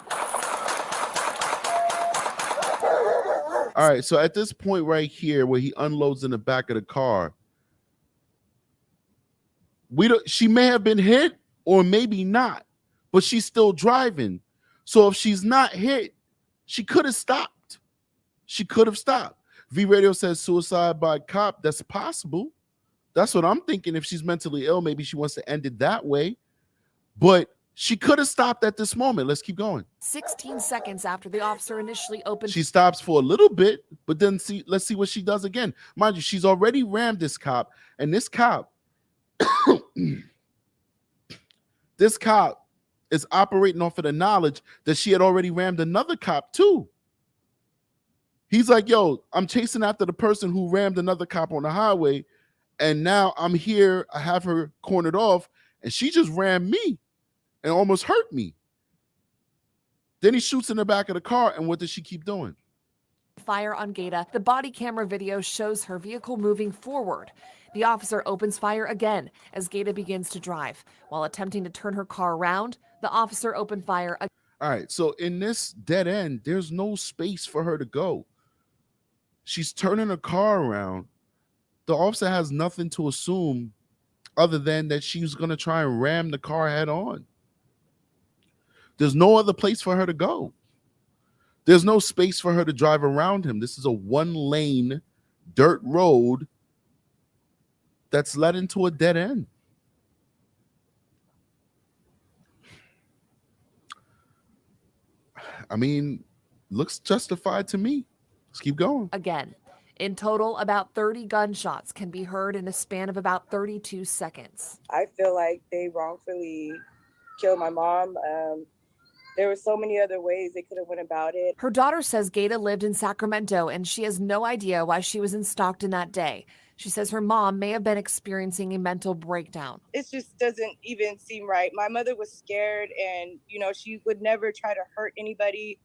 All right, so at this point right here where he unloads in the back of the car, she may have been hit or maybe not, but she's still driving. So if she's not hit, she could have stopped. She could have stopped. V Radio says suicide by cop. That's possible. That's what I'm thinking. If she's mentally ill, maybe she wants to end it that way. But she could have stopped at this moment. Let's keep going. 16 seconds after the officer initially opened. She stops for a little bit, but then let's see what she does again. Mind you, she's already rammed this cop, and this cop, this cop is operating off of the knowledge that she had already rammed another cop too. He's like, yo, I'm chasing after the person who rammed another cop on the highway, and now I'm here. I have her cornered off, and she just rammed me. and almost hurt me. Then he shoots in the back of the car, and what does she keep doing? Fire on Gaeta. The body camera video shows her vehicle moving forward. The officer opens fire again as Gaeta begins to drive. While attempting to turn her car around, the officer opened fire again. All right, so in this dead end, there's no space for her to go. She's turning her car around. The officer has nothing to assume other than that she's going to try and ram the car head on. There's no other place for her to go. There's no space for her to drive around him. This is a one-lane dirt road that's led into a dead end. I mean, looks justified to me. Let's keep going. Again. In total, about 30 gunshots can be heard in a span of about 32 seconds. I feel like they wrongfully killed my mom. There were so many other ways they could have went about it. Her daughter says Gaeta lived in Sacramento and she has no idea why she was in Stockton that day. She says her mom may have been experiencing a mental breakdown. It just doesn't even seem right. My mother was scared and, she would never try to hurt anybody,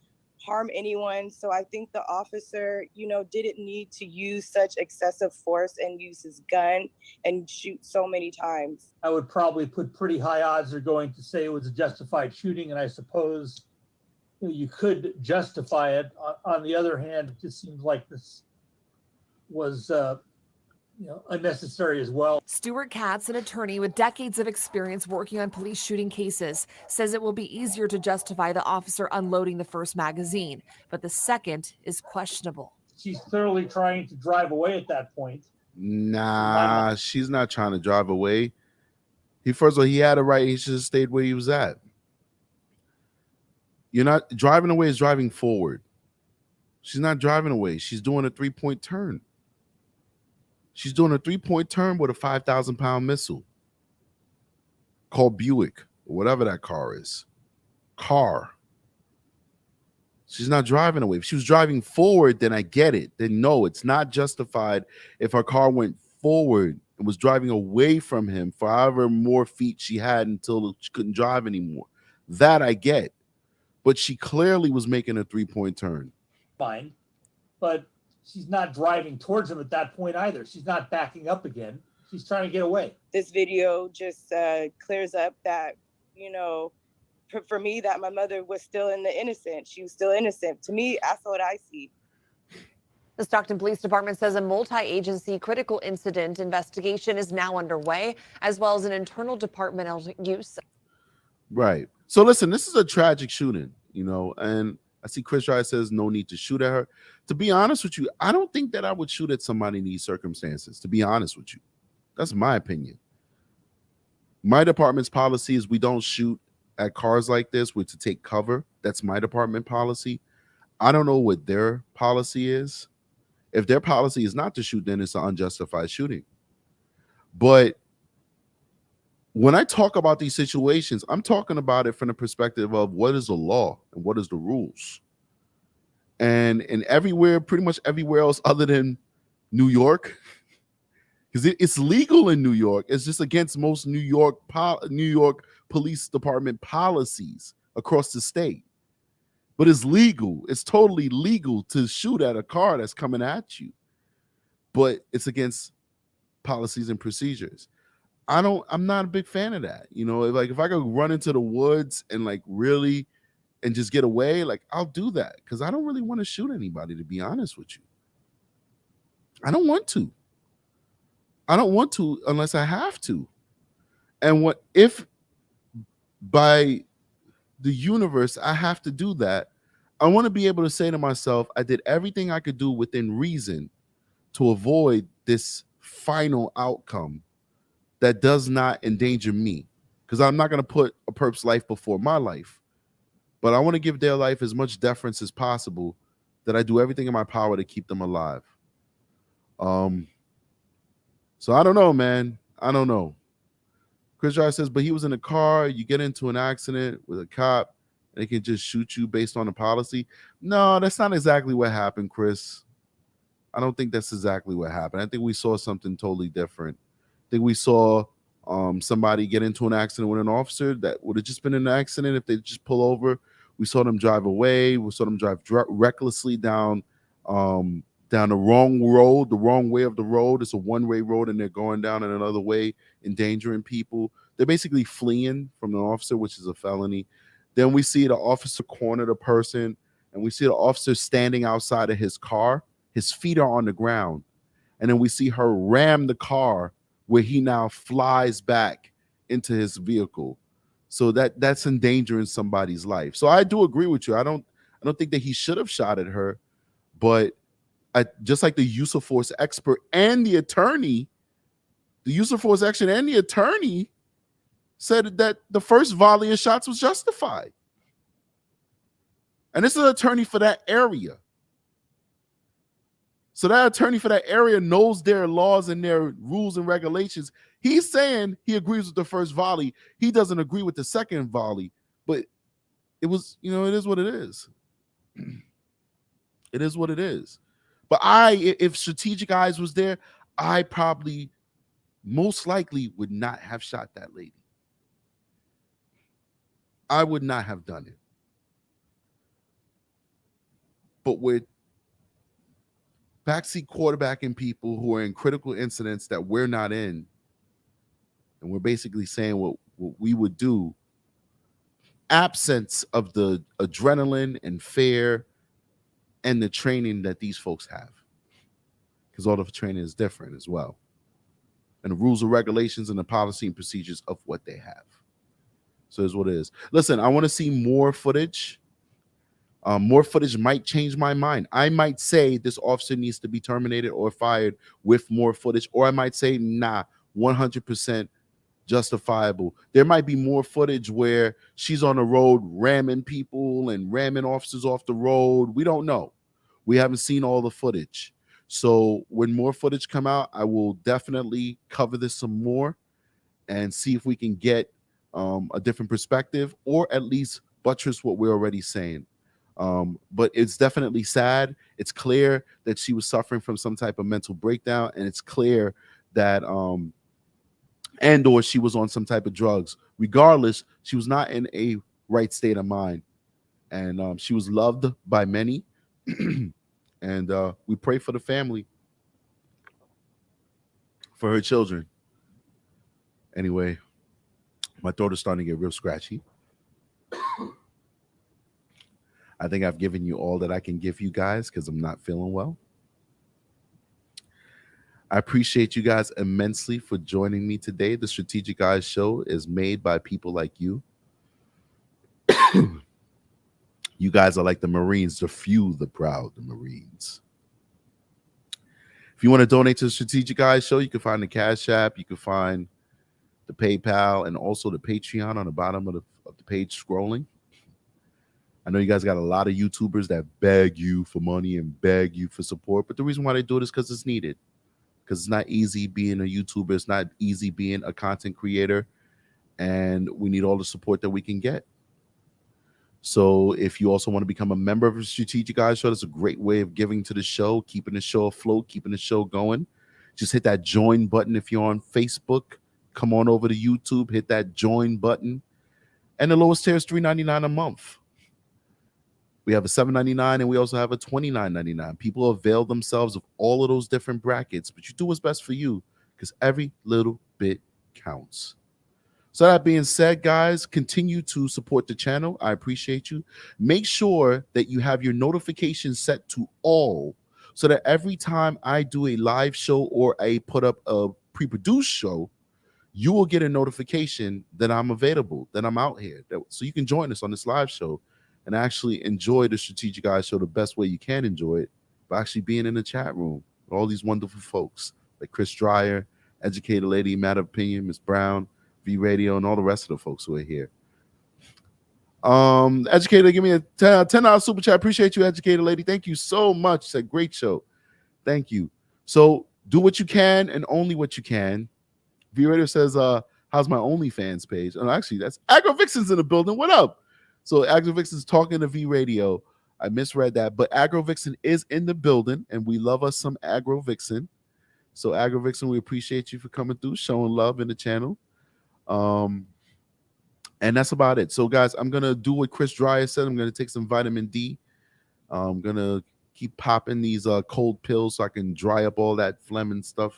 harm anyone. So I think the officer, didn't need to use such excessive force and use his gun and shoot so many times. I would probably put pretty high odds they're going to say it was a justified shooting, and I suppose you could justify it. On the other hand, it just seems like this was unnecessary as well. Stuart Katz, an attorney with decades of experience working on police shooting cases, says it will be easier to justify the officer unloading the first magazine, but the second is questionable. She's clearly trying to drive away at that point. Nah, she's not trying to drive away. First of all, he had a right. He should have stayed where he was at. You're not driving away is driving forward. She's not driving away. She's doing a 3-point turn. She's doing a 3-point turn with a 5,000-pound missile called Buick or whatever that car is. She's not driving away. If she was driving forward, then I get it. Then no, it's not justified if her car went forward and was driving away from him for however more feet she had until she couldn't drive anymore. That I get. But she clearly was making a 3-point turn. Fine. But she's not driving towards him at that point either. She's not backing up again. She's trying to get away. This video just clears up that, for me, that my mother was still innocent. She was still innocent. To me, that's what I see. The Stockton Police Department says a multi-agency critical incident investigation is now underway, as well as an internal departmental use. Right. So listen, this is a tragic shooting, and I see Chris Dry says no need to shoot at her. To be honest with you, I don't think that I would shoot at somebody in these circumstances, to be honest with you. That's my opinion. My department's policy is we don't shoot at cars like this. We're to take cover. That's my department policy. I don't know what their policy is. If their policy is not to shoot, then it's an unjustified shooting. But when I talk about these situations, I'm talking about it from the perspective of what is the law and what is the rules. And everywhere, pretty much everywhere else other than New York, because it's legal in New York. It's just against most New York Police Department policies across the state. But it's legal. It's totally legal to shoot at a car that's coming at you. But it's against policies and procedures. I'm not a big fan of that. If I could run into the woods and really and just get away, I'll do that because I don't really want to shoot anybody, to be honest with you. I don't want to. I don't want to unless I have to. And what if by the universe I have to do that? I want to be able to say to myself, I did everything I could do within reason to avoid this final outcome that does not endanger me, because I'm not going to put a perp's life before my life, but I want to give their life as much deference as possible, that I do everything in my power to keep them alive. So I don't know, man. I don't know. Chris Dry says, but he was in a car. You get into an accident with a cop, and they can just shoot you based on the policy. No, that's not exactly what happened, Chris. I don't think that's exactly what happened. I think we saw something totally different. I think we saw somebody get into an accident with an officer that would have just been an accident if they just pull over. We saw them drive away. We saw them drive recklessly down the wrong road, the wrong way of the road. It's a one-way road, and they're going down in another way, endangering people. They're basically fleeing from the officer, which is a felony. Then we see the officer corner the person, and we see the officer standing outside of his car. His feet are on the ground. And then we see her ram the car, where he now flies back into his vehicle. So that's endangering somebody's life. So I do agree with you. I don't think that he should have shot at her, but just like the use of force expert and the attorney, the use of force action and the attorney said that the first volley of shots was justified. And this is an attorney for that area. So that attorney for that area knows their laws and their rules and regulations. He's saying he agrees with the first volley. He doesn't agree with the second volley, but it was, it is what it is. It is what it is. But if Strategic Eyes was there, I probably most likely would not have shot that lady. I would not have done it. But with backseat quarterbacking people who are in critical incidents that we're not in, and we're basically saying what we would do, absence of the adrenaline and fear and the training that these folks have, because all of the training is different as well, and the rules and regulations and the policy and procedures of what they have. So it's what it is. Listen, I want to see more footage. More footage might change my mind. I might say this officer needs to be terminated or fired with more footage, or I might say, nah, 100% justifiable. There might be more footage where she's on the road ramming people and ramming officers off the road. We don't know. We haven't seen all the footage. So when more footage come out, I will definitely cover this some more and see if we can get a different perspective, or at least buttress what we're already saying. But it's definitely sad. It's clear that she was suffering from some type of mental breakdown, and it's clear that and or she was on some type of drugs. Regardless, she was not in a right state of mind, and she was loved by many. And we pray for the family, for her children. Anyway, my throat is starting to get real scratchy. I think I've given you all that I can give you guys because I'm not feeling well. I appreciate you guys immensely for joining me today. The Strategic Eyes Show is made by people like you. You guys are like the Marines, the few, the proud, the Marines. If you want to donate to the Strategic Eyes Show, you can find the Cash App, you can find the PayPal, and also the Patreon on the bottom of the page scrolling. I know you guys got a lot of YouTubers that beg you for money and beg you for support, but the reason why they do it is because it's needed. Because it's not easy being a YouTuber. It's not easy being a content creator, and we need all the support that we can get. So if you also want to become a member of the Strategic Eyes Show, that's a great way of giving to the show, keeping the show afloat, keeping the show going. Just hit that join button if you're on Facebook. Come on over to YouTube, hit that join button. And the lowest tier is $3.99 a month. We have a $7.99 and we also have a $29.99. People avail themselves of all of those different brackets, but you do what's best for you because every little bit counts. So that being said, guys, continue to support the channel. I appreciate you. Make sure that you have your notifications set to all so that every time I do a live show or I put up a pre-produced show, you will get a notification that I'm available, that I'm out here. So you can join us on this live show and actually enjoy the Strategic Eyes Show the best way you can enjoy it by actually being in the chat room with all these wonderful folks like Chris Dreyer, Educated Lady, Matter of Opinion, Miss Brown, V Radio, and all the rest of the folks who are here. Educator, give me a $10 super chat. Appreciate you, Educated Lady. Thank you so much. It's a great show. Thank you. So do what you can and only what you can. V Radio says, how's my OnlyFans page? Oh, actually, that's Agro Vixen's in the building. What up? So Agro Vixen's talking to V Radio. I misread that, but Agro Vixen is in the building, and we love us some Agro Vixen. So Agro Vixen, we appreciate you for coming through, showing love in the channel. And that's about it. So, guys, I'm gonna do what Chris Dreyer said. I'm gonna take some vitamin D. I'm gonna keep popping these cold pills so I can dry up all that phlegm and stuff.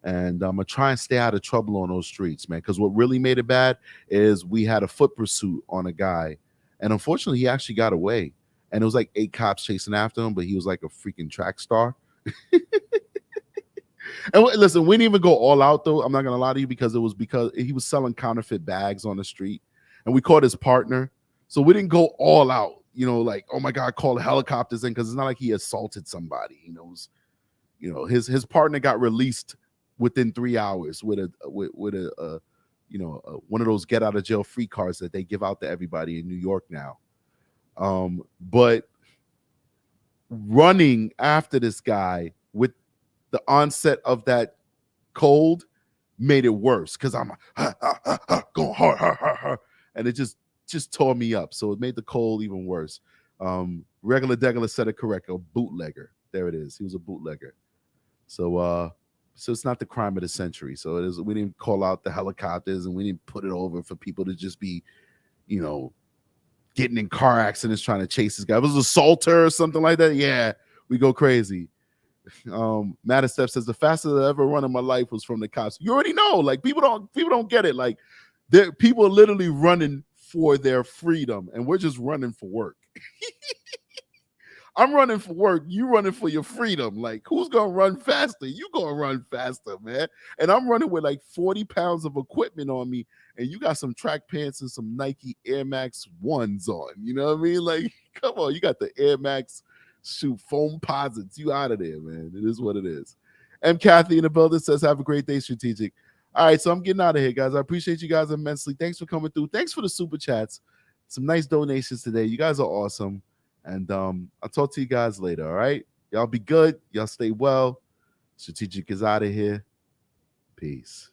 And I'm gonna try and stay out of trouble on those streets, man. Because what really made it bad is we had a foot pursuit on a guy, and unfortunately, he actually got away. And it was like 8 cops chasing after him, but he was like a freaking track star. And listen, we didn't even go all out though. I'm not gonna lie to you, because he was selling counterfeit bags on the street, and we caught his partner. So we didn't go all out, like, oh my God, call the helicopters in, because it's not like he assaulted somebody. He knows, his partner got released within 3 hours with a one of those get out of jail free cards that they give out to everybody in New York now. But running after this guy with the onset of that cold made it worse, because I'm going hard, and it just tore me up. So it made the cold even worse. Regular Degular said it correct. A bootlegger. There it is. He was a bootlegger. So it's not the crime of the century. So it is. We didn't call out the helicopters, and we didn't put it over for people to just be, getting in car accidents trying to chase this guy. If it was an assaulter or something like that, yeah, we go crazy. Madistep says the fastest I ever run in my life was from the cops. You already know, like, people don't get it. Like, people are literally running for their freedom, and we're just running for work. I'm running for work. You running for your freedom. Like, who's gonna run faster? You gonna run faster, man. And I'm running with like 40 pounds of equipment on me, and you got some track pants and some Nike Air Max 1s on. You know what I mean? Like, come on, you got the Air Max foam posits. You out of there, man. It is what it is. M. Kathy in the building says, have a great day, Strategic. All right, so I'm getting out of here, guys. I appreciate you guys immensely. Thanks for coming through. Thanks for the super chats. Some nice donations today. You guys are awesome. And I'll talk to you guys later, all right? Y'all be good. Y'all stay well. Strategic is out of here. Peace.